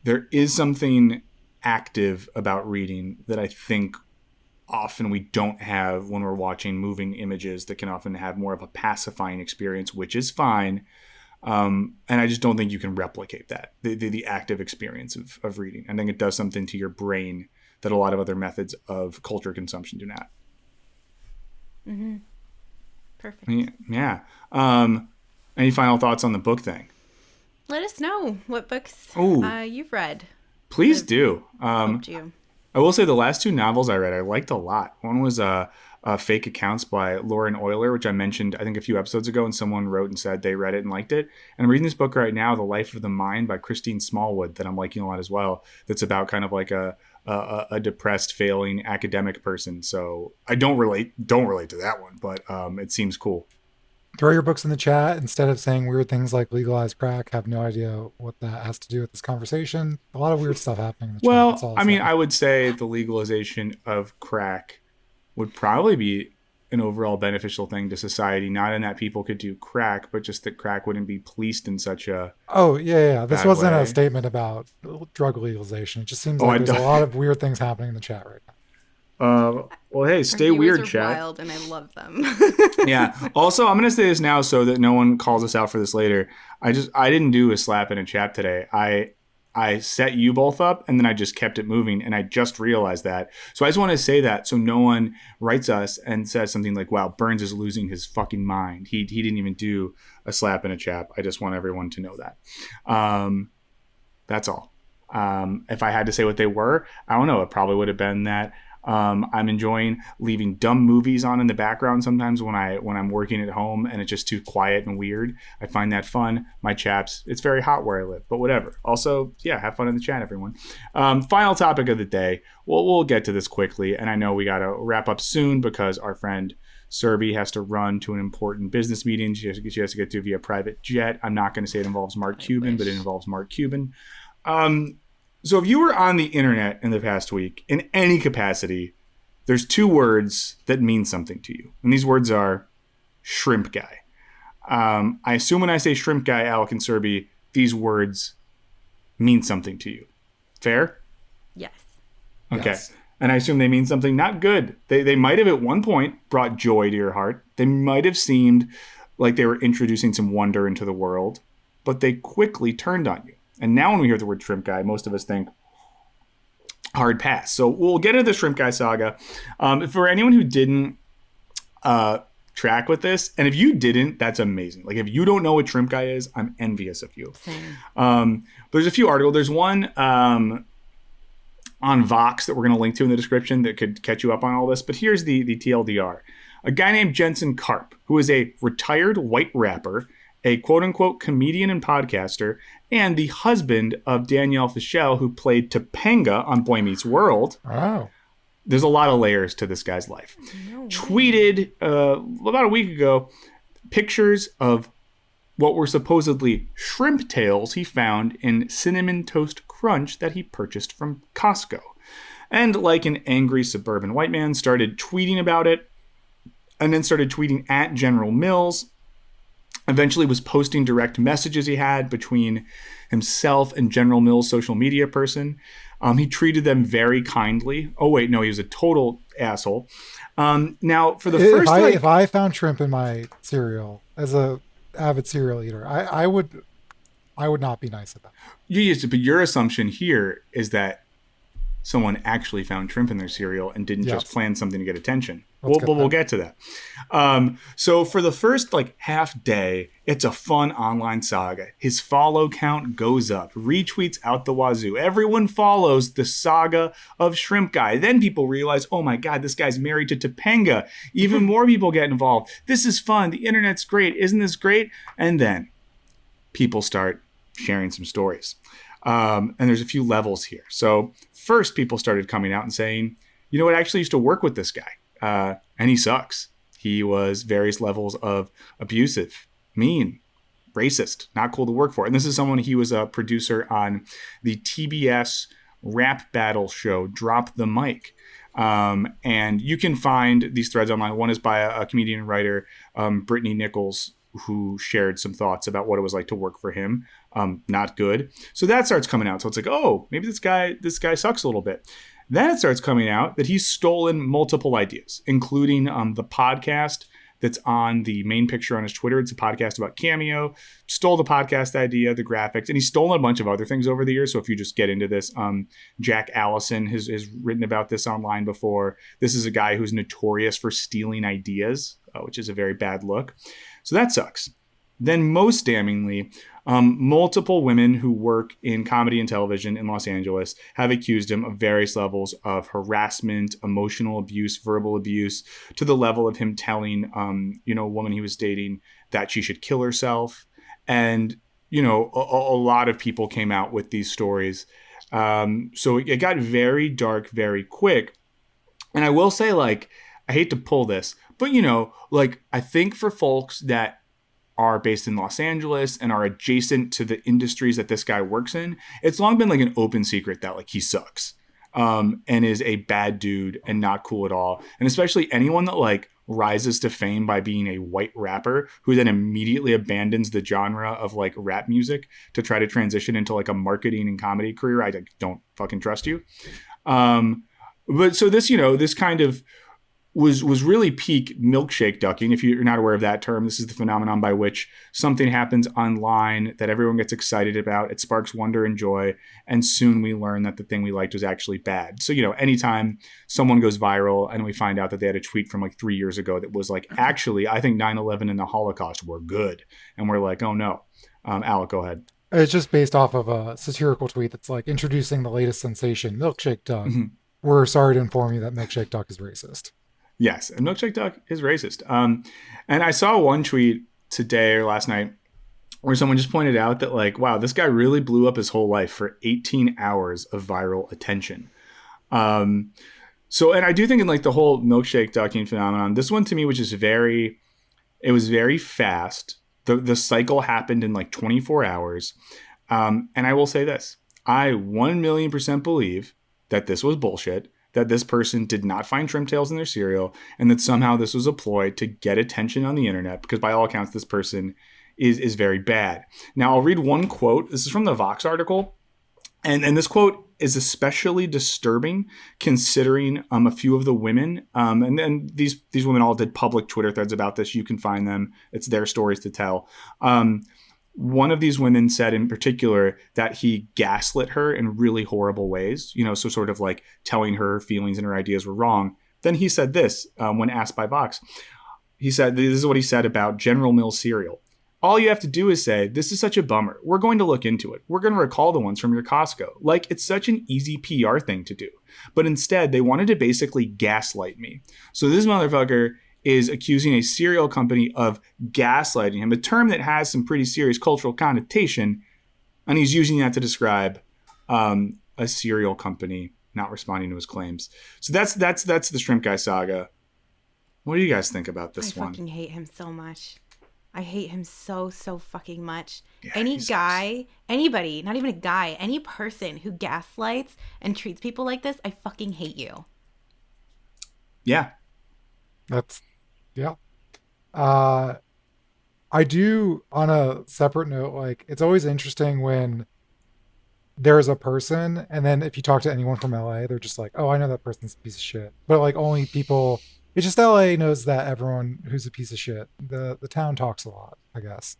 Speaker 1: there is something active about reading that I think often we don't have when we're watching moving images that can often have more of a pacifying experience, which is fine. And I just don't think you can replicate that, the active experience of reading. I think it does something to your brain that a lot of other methods of culture consumption do not.
Speaker 3: Mm-hmm. Perfect.
Speaker 1: Yeah. Any final thoughts on the book thing?
Speaker 3: Let us know what books
Speaker 1: Ooh.
Speaker 3: you've read.
Speaker 1: Please do.
Speaker 3: Helped you.
Speaker 1: I will say the last 2 novels I read, I liked a lot. One was Fake Accounts by Lauren Euler, which I mentioned, I think, a few episodes ago, and someone wrote and said they read it and liked it. And I'm reading this book right now, The Life of the Mind by Christine Smallwood, that I'm liking a lot as well. That's about kind of like a depressed, failing academic person. So I don't relate to that one, but it seems cool.
Speaker 2: Throw your books in the chat instead of saying weird things like legalize crack. Have no idea what that has to do with this conversation. A lot of weird stuff happening in the chat. That's all
Speaker 1: I mean, I would say the legalization of crack would probably be an overall beneficial thing to society. Not in that people could do crack, but just that crack wouldn't be policed in such a
Speaker 2: This wasn't
Speaker 1: way.
Speaker 2: a statement about drug legalization. It just seems like there's a lot of weird things happening in the chat right now.
Speaker 1: Well, hey, stay weird, chat.
Speaker 3: Wild, and I love them.
Speaker 1: Yeah. Also, I'm gonna say this now so that no one calls us out for this later. I didn't do a slap in a chap today. I set you both up and then I just kept it moving, and I just realized that. So I just want to say that so no one writes us and says something like, "Wow, Burns is losing his fucking mind. He didn't even do a slap in a chap." I just want everyone to know that. That's all. If I had to say what they were, I don't know. It probably would have been that. I'm enjoying leaving dumb movies on in the background sometimes when I'm working at home and it's just too quiet and weird. I find that fun. My chaps, it's very hot where I live, but whatever. Also, yeah, have fun in the chat, everyone. Final topic of the day. We'll get to this quickly, and I know we got to wrap up soon because our friend Serby has to run to an important business meeting. She has to get to via private jet. I'm not going to say it involves Mark Cuban, but it involves Mark Cuban. So if you were on the internet in the past week, in any capacity, there's 2 words that mean something to you. And these words are shrimp guy. I assume when I say shrimp guy, Alec and Serby, these words mean something to you. Fair?
Speaker 3: Yes.
Speaker 1: Okay.
Speaker 2: Yes.
Speaker 1: And I assume they mean something not good. They might have at one point brought joy to your heart. They might have seemed like they were introducing some wonder into the world, but they quickly turned on you. And now when we hear the word shrimp guy, most of us think hard pass. So we'll get into the shrimp guy saga. For anyone who didn't track with this, and if you didn't, that's amazing. Like if you don't know what shrimp guy is, I'm envious of you. There's a few articles. There's one on Vox that we're going to link to in the description that could catch you up on all this. But here's the TLDR. A guy named Jensen Karp, who is a retired white rapper, a quote-unquote comedian and podcaster, and the husband of Danielle Fishel, who played Topanga on Boy Meets World.
Speaker 2: Oh.
Speaker 1: There's a lot of layers to this guy's life. Tweeted about a week ago pictures of what were supposedly shrimp tails he found in Cinnamon Toast Crunch that he purchased from Costco. And like an angry suburban white man, started tweeting about it, and then started tweeting at General Mills. Eventually was posting direct messages he had between himself and General Mills' social media person. He treated them very kindly. Oh, wait, no, he was a total asshole. Now, for the first time...
Speaker 2: If I found shrimp in my cereal, as a avid cereal eater, I would not be nice about it.
Speaker 1: But your assumption here is that someone actually found shrimp in their cereal and didn't just plan something to get attention. We'll get to that. So for the first half day, it's a fun online saga. His follow count goes up, retweets out the wazoo. Everyone follows the saga of Shrimp Guy. Then people realize, oh my God, this guy's married to Topanga. Even more people get involved. This is fun. The internet's great. Isn't this great? And then people start sharing some stories. And there's a few levels here. So first, people started coming out and saying, you know what, I actually used to work with this guy. And he sucks. He was various levels of abusive, mean, racist, not cool to work for. And this is someone, he was a producer on the TBS rap battle show, Drop the Mic. And you can find these threads online. One is by a comedian and writer, Brittany Nichols, who shared some thoughts about what it was like to work for him. Not good. So that starts coming out. So it's like, oh, maybe this guy sucks a little bit. Then it starts coming out that he's stolen multiple ideas, including the podcast that's on the main picture on his Twitter. It's a podcast about Cameo. Stole the podcast idea, the graphics, and he's stolen a bunch of other things over the years. So if you just get into this, Jack Allison has written about this online before. This is a guy who's notorious for stealing ideas, which is a very bad look. So that sucks. Then most damningly, Multiple women who work in comedy and television in Los Angeles have accused him of various levels of harassment, emotional abuse, verbal abuse, to the level of him telling, a woman he was dating that she should kill herself. And, a lot of people came out with these stories. So it got very dark very quick. And I will say, I hate to pull this, but, I think for folks that are based in Los Angeles and are adjacent to the industries that this guy works in, it's long been an open secret that he sucks and is a bad dude and not cool at all. And especially anyone that rises to fame by being a white rapper who then immediately abandons the genre of rap music to try to transition into a marketing and comedy career. I don't fucking trust you. But so this, this kind of was really peak milkshake ducking. If you're not aware of that term, this is the phenomenon by which something happens online that everyone gets excited about. It sparks wonder and joy. And soon we learn that the thing we liked was actually bad. So, anytime someone goes viral and we find out that they had a tweet from 3 years ago that was actually, I think 9/11 and the Holocaust were good. And we're oh no. Alec, go ahead.
Speaker 2: It's just based off of a satirical tweet that's introducing the latest sensation, Milkshake Duck. Mm-hmm. We're sorry to inform you that Milkshake Duck is racist.
Speaker 1: Yes, and Milkshake Duck is racist. And I saw one tweet today or last night where someone just pointed out that wow, this guy really blew up his whole life for 18 hours of viral attention. So, and I do think in the whole milkshake ducking phenomenon, this one to me was just it was very fast. The cycle happened in 24 hours. And I will say this, I 1,000,000% believe that this was bullshit, that this person did not find shrimp tails in their cereal, and that somehow this was a ploy to get attention on the internet, because by all accounts, this person is very bad. Now, I'll read one quote. This is from the Vox article. And this quote is especially disturbing considering a few of the women. And then these women all did public Twitter threads about this. You can find them. It's their stories to tell. One of these women said in particular that he gaslit her in really horrible ways, so sort of telling her feelings and her ideas were wrong. Then he said this when asked by Vox. He said, this is what he said about General Mills cereal. All you have to do is say, this is such a bummer. We're going to look into it. We're going to recall the ones from your Costco. It's such an easy PR thing to do. But instead, they wanted to basically gaslight me. So this motherfucker is accusing a cereal company of gaslighting him, a term that has some pretty serious cultural connotation, and he's using that to describe a cereal company not responding to his claims. So that's the Shrimp Guy saga. What do you guys think about this one?
Speaker 3: I fucking hate him so much. I hate him so fucking much.
Speaker 1: Yeah,
Speaker 3: any guy, anybody, not even a guy, any person who gaslights and treats people like this, I fucking hate you.
Speaker 1: Yeah.
Speaker 2: Yeah. I do, on a separate note, it's always interesting when there's a person, and then if you talk to anyone from LA, they're just oh, I know that person's a piece of shit. But only people, it's just LA knows that everyone who's a piece of shit. The town talks a lot, I guess.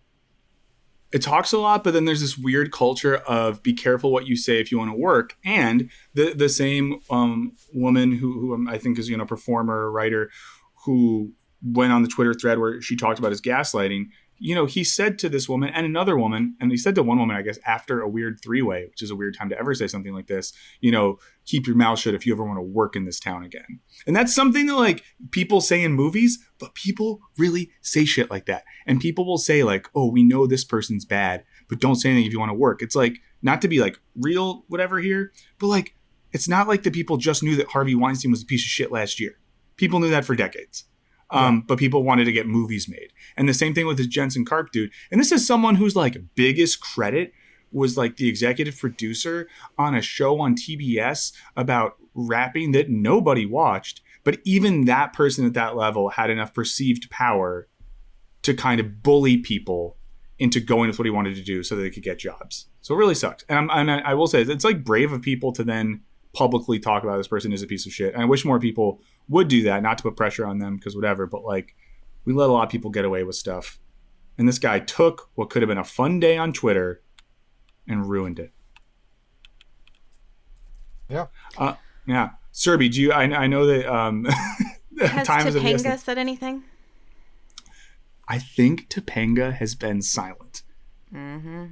Speaker 1: It talks a lot, but then there's this weird culture of be careful what you say if you want to work. And the same woman who I think is, performer, writer, who went on the Twitter thread where she talked about his gaslighting, he said to this woman and another woman, and he said to one woman, I guess, after a weird three-way, which is a weird time to ever say something like this, keep your mouth shut if you ever want to work in this town again. And that's something that people say in movies, but people really say shit like that. And people will say oh, we know this person's bad, but don't say anything if you want to work. It's not to be real whatever here, but it's not the people just knew that Harvey Weinstein was a piece of shit last year. People knew that for decades. But people wanted to get movies made. And the same thing with this Jensen Karp dude. And this is someone whose biggest credit was the executive producer on a show on TBS about rapping that nobody watched. But even that person at that level had enough perceived power to kind of bully people into going with what he wanted to do so that they could get jobs. So it really sucked. And I will say, it's brave of people to then publicly talk about this person as a piece of shit. And I wish more people would do that, not to put pressure on them because whatever, but we let a lot of people get away with stuff. And this guy took what could have been a fun day on Twitter and ruined it.
Speaker 2: Yeah.
Speaker 1: Yeah. Serby, do you, I know that,
Speaker 3: has Topanga said anything?
Speaker 1: I think Topanga has been silent.
Speaker 3: Mm-hmm.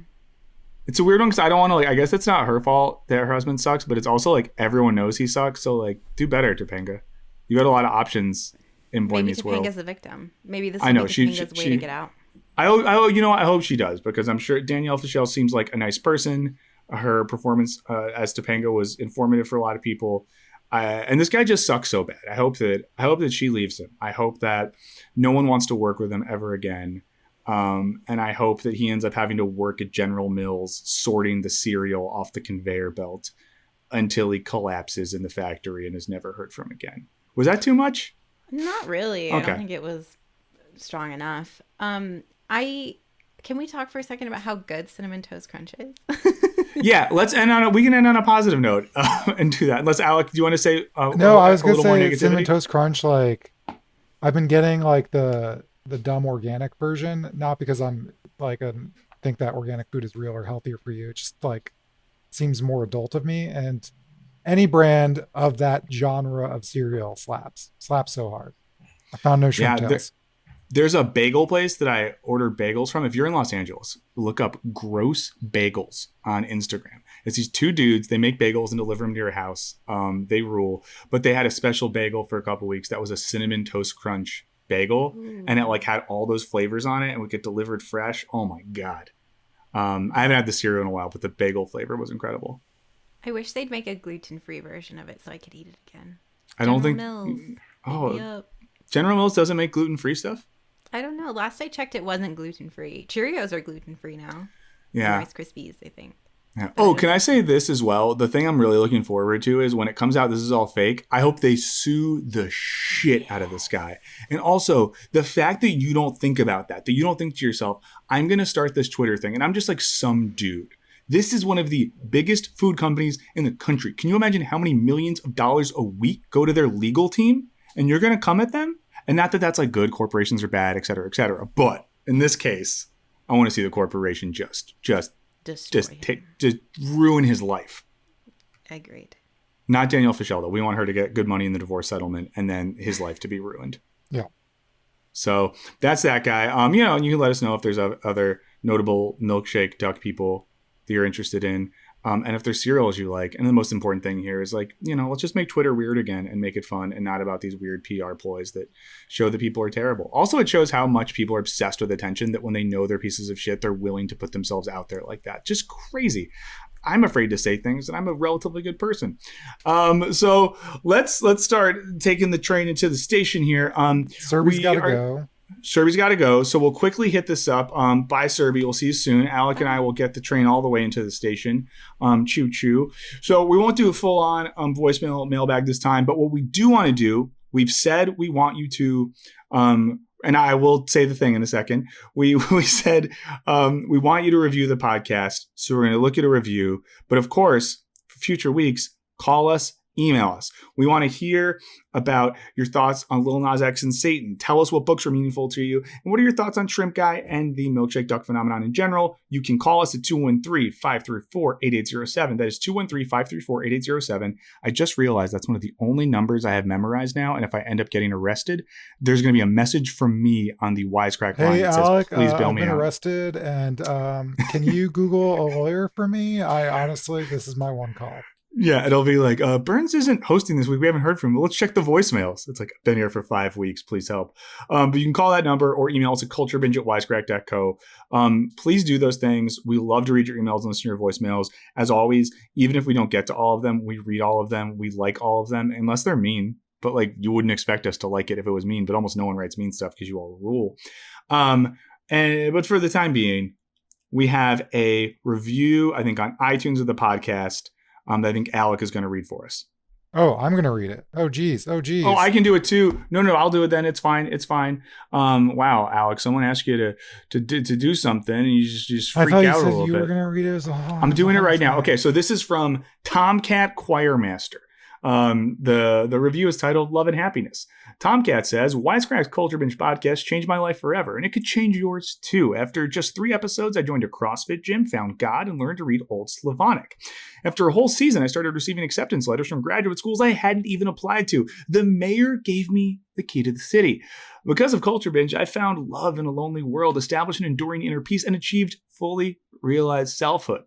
Speaker 1: It's a weird one because I don't want to, like, I guess it's not her fault that her husband sucks, but it's also like everyone knows he sucks. So, like, do better, Topanga. You had a lot of options in Boy
Speaker 3: Maybe
Speaker 1: Meets World.
Speaker 3: Topanga's the victim. Maybe this
Speaker 1: I
Speaker 3: will
Speaker 1: know,
Speaker 3: be
Speaker 1: she-
Speaker 3: Topanga's way
Speaker 1: she-
Speaker 3: to get out.
Speaker 1: You know what? I hope she does, because I'm sure Danielle Fishel seems like a nice person. Her performance as Topanga was informative for a lot of people. And this guy just sucks so bad. I hope that she leaves him. I hope that no one wants to work with him ever again. And I hope that he ends up having to work at General Mills sorting the cereal off the conveyor belt until he collapses in the factory and is never heard from again. Was that too much?
Speaker 3: Not really. I
Speaker 1: Okay.
Speaker 3: don't think it was strong enough. Can we talk for a second about how good Cinnamon Toast Crunch is?
Speaker 1: Yeah, we can end on a positive note and do that. Unless, Alec, do you want to say
Speaker 2: No, I was
Speaker 1: a
Speaker 2: gonna
Speaker 1: little more
Speaker 2: say Cinnamon
Speaker 1: negativity?
Speaker 2: Toast Crunch. Like, I've been getting like the dumb organic version, not because I'm like think that organic food is real or healthier for you. It just like seems more adult of me, and any brand of that genre of cereal slaps so hard. I found no shrimp
Speaker 1: Yeah,
Speaker 2: tails.
Speaker 1: There's a bagel place that I order bagels from. If you're in Los Angeles, look up Gross Bagels on Instagram. It's these two dudes. They make bagels and deliver them to your house. They rule. But they had a special bagel for a couple weeks that was a Cinnamon Toast Crunch bagel.
Speaker 3: Ooh.
Speaker 1: And it like had all those flavors on it and would get delivered fresh. Oh my God. I haven't had the cereal in a while, but the bagel flavor was incredible.
Speaker 3: I wish they'd make a gluten-free version of it so I could eat it again.
Speaker 1: I don't
Speaker 3: General
Speaker 1: think.
Speaker 3: Mills.
Speaker 1: Oh,
Speaker 3: Yep.
Speaker 1: General Mills doesn't make gluten-free stuff?
Speaker 3: I don't know. Last I checked, it wasn't gluten-free. Cheerios are gluten-free now.
Speaker 1: Yeah.
Speaker 3: Rice Krispies, I think.
Speaker 1: Yeah. Oh, can I say this as well? The thing I'm really looking forward to is when it comes out, this is all fake. I hope they sue the shit out of this guy. And also, the fact that you don't think about that you don't think to yourself, I'm going to start this Twitter thing, and I'm just like some dude. This is one of the biggest food companies in the country. Can you imagine how many millions of dollars a week go to their legal team? And you're going to come at them? And not that that's like good, corporations are bad, et cetera, et cetera. But in this case, I want to see the corporation just ruin his life.
Speaker 3: Agreed.
Speaker 1: Not Danielle Fishel, though. We want her to get good money in the divorce settlement and then his life to be ruined.
Speaker 2: Yeah.
Speaker 1: So that's that guy. And you can let us know if there's other notable milkshake duck people that you're interested in. And if there's cereals you like. And the most important thing here is like, let's just make Twitter weird again and make it fun and not about these weird PR ploys that show that people are terrible. Also, it shows how much people are obsessed with attention, that when they know they're pieces of shit, they're willing to put themselves out there like that. Just crazy. I'm afraid to say things, and I'm a relatively good person. So let's start taking the train into the station here.
Speaker 2: Serby's got to go.
Speaker 1: Serby's got to go, so we'll quickly hit this up. Bye, Serby. We'll see you soon. Alec and I will get the train all the way into the station. Choo choo. So we won't do a full-on voicemail mailbag this time, but what we do want to do, we've said we want you to, and I will say the thing in a second. We said we want you to review the podcast, so we're going to look at a review. But of course, for future weeks, call us. Email us. We want to hear about your thoughts on Lil Nas X and Satan. Tell us what books are meaningful to you. And what are your thoughts on Shrimp Guy and the milkshake duck phenomenon in general? You can call us at 213-534-8807. That is 213-534-8807. I just realized that's one of the only numbers I have memorized now. And if I end up getting arrested, there's going to be a message from me on the Wisecrack line
Speaker 2: Hey,
Speaker 1: that says,
Speaker 2: Alec,
Speaker 1: please bail
Speaker 2: I've
Speaker 1: me
Speaker 2: been
Speaker 1: out.
Speaker 2: arrested, and can you Google a lawyer for me? I honestly, this is my one call.
Speaker 1: Yeah, it'll be like, Burns isn't hosting this week. We haven't heard from him. Well, let's check the voicemails. It's like, I've been here for 5 weeks. Please help. But you can call that number or email us at culturebinge@wisecrack.co. Please do those things. We love to read your emails and listen to your voicemails. As always, even if we don't get to all of them, we read all of them. We like all of them, unless they're mean. But like, you wouldn't expect us to like it if it was mean. But almost no one writes mean stuff because you all rule. But for the time being, we have a review, I think, on iTunes of the podcast. That I think Alec is going to read for us.
Speaker 2: Oh, I'm going to read it. Oh, geez. Oh,
Speaker 1: I can do it too. No, I'll do it then. It's fine. Wow, Alex, someone asked you to do something and you just freak out a little bit. I thought you said you
Speaker 2: were going to read it.
Speaker 1: I'm doing it right now. Okay, so this is from Tomcat Choirmaster. The review is titled Love and Happiness. Tomcat says, Wisecrack's Culture Binge podcast changed my life forever, and it could change yours too. After just 3 episodes, I joined a CrossFit gym, found God, and learned to read Old Slavonic. After a whole season, I started receiving acceptance letters from graduate schools I hadn't even applied to. The mayor gave me the key to the city. Because of Culture Binge, I found love in a lonely world, established an enduring inner peace, and achieved fully realized selfhood.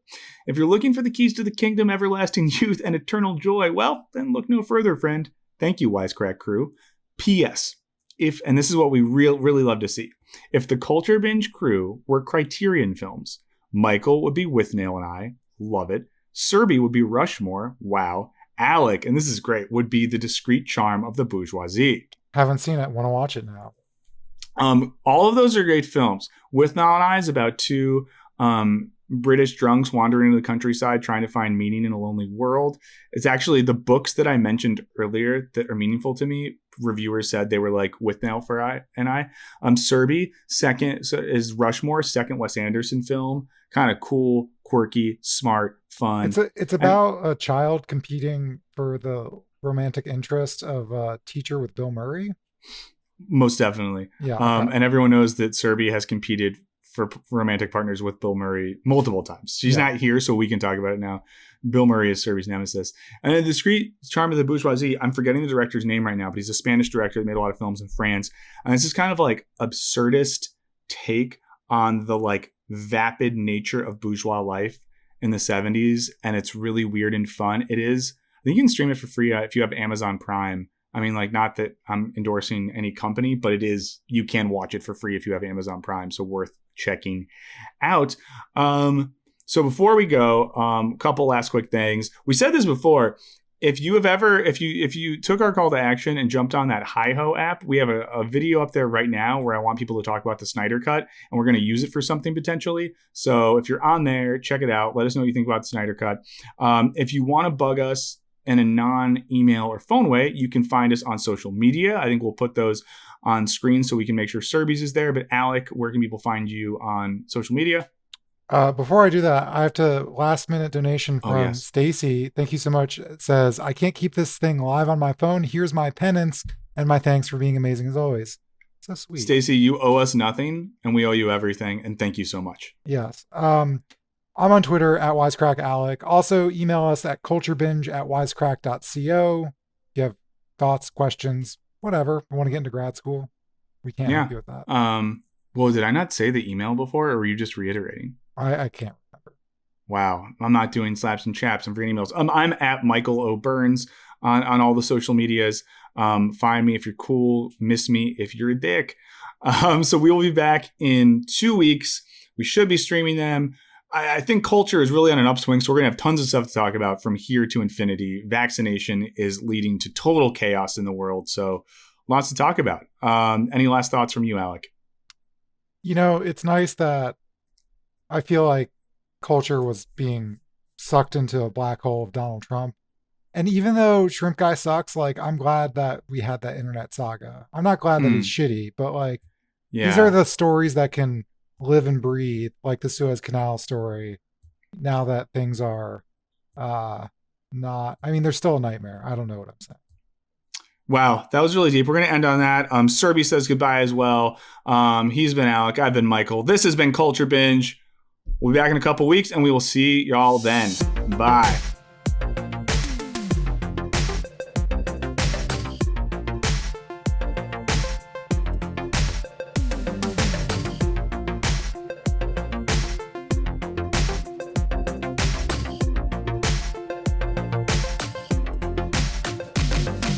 Speaker 1: If you're looking for the keys to the kingdom, everlasting youth, and eternal joy, well, then look no further, friend. Thank you, Wisecrack crew. P.S. And this is what we really love to see. If the Culture Binge crew were Criterion films, Michael would be Withnail and I. Love it. Serby would be Rushmore. Wow. Alec, and this is great, would be the discreet charm of the bourgeoisie.
Speaker 2: Haven't seen it. Want to watch it now.
Speaker 1: All of those are great films. Withnail and I is about two British drunks wandering into the countryside trying to find meaning in a lonely world. It's actually the books that I mentioned earlier that are meaningful to me. Reviewers said they were like Withnail for I and I. Serby, second is Rushmore, second Wes Anderson film. Kind of cool, quirky, smart, fun.
Speaker 2: It's about a child competing for the romantic interest of a teacher with Bill Murray.
Speaker 1: Most definitely.
Speaker 2: Yeah.
Speaker 1: And everyone knows that Serby has competed for romantic partners with Bill Murray multiple times. She's not here, so we can talk about it now. Bill Murray is Serby's nemesis. And the discreet charm of the bourgeoisie, I'm forgetting the director's name right now, but he's a Spanish director that made a lot of films in France. And this is kind of like absurdist take on the like vapid nature of bourgeois life in the 70s. And it's really weird and fun. It is. I think you can stream it for free if you have Amazon Prime. I mean, like, not that I'm endorsing any company, but it is, you can watch it for free if you have Amazon Prime. So worth checking out. So before we go, a couple last quick things. We said this before. If you took our call to action and jumped on that Hi-Ho app, we have a video up there right now where I want people to talk about the Snyder Cut, and we're going to use it for something potentially. So if you're on there, check it out. Let us know what you think about the Snyder Cut. If you want to bug us in a non-email or phone way, you can find us on social media. I think we'll put those on screen so we can make sure Serby's is there. But Alec, where can people find you on social media?
Speaker 2: Before I do that, I have to last minute donation from Stacy. Thank you so much. It says, I can't keep this thing live on my phone. Here's my penance and my thanks for being amazing as always. So sweet.
Speaker 1: Stacy, you owe us nothing and we owe you everything. And thank you so much.
Speaker 2: Yes. I'm on Twitter at WiseCrackAlec. Also email us at culturebinge@wisecrack.co. If you have thoughts, questions, whatever. You want to get into grad school, we can't help you with that.
Speaker 1: Well, did I not say the email before or were you just reiterating?
Speaker 2: I can't remember.
Speaker 1: Wow. I'm not doing slaps and chaps. I'm forgetting emails. I'm at Michael O. Burns on all the social medias. Find me if you're cool. Miss me if you're a dick. So we will be back in 2 weeks. We should be streaming them. I think culture is really on an upswing, so we're going to have tons of stuff to talk about from here to infinity. Vaccination is leading to total chaos in the world, so lots to talk about. Any last thoughts from you, Alec?
Speaker 2: You know, it's nice that I feel like culture was being sucked into a black hole of Donald Trump. And even though Shrimp Guy sucks, like, I'm glad that we had that internet saga. I'm not glad that he's shitty, but like, these are the stories that can live and breathe, like the Suez Canal story, now that things are not, I mean, they're still a nightmare. I don't know what I'm saying.
Speaker 1: Wow, that was really deep. We're going to end on that. Serby says goodbye as well. He's been Alec. I've been Michael. This has been Culture Binge. We'll be back in a couple weeks, and we will see y'all then. Bye.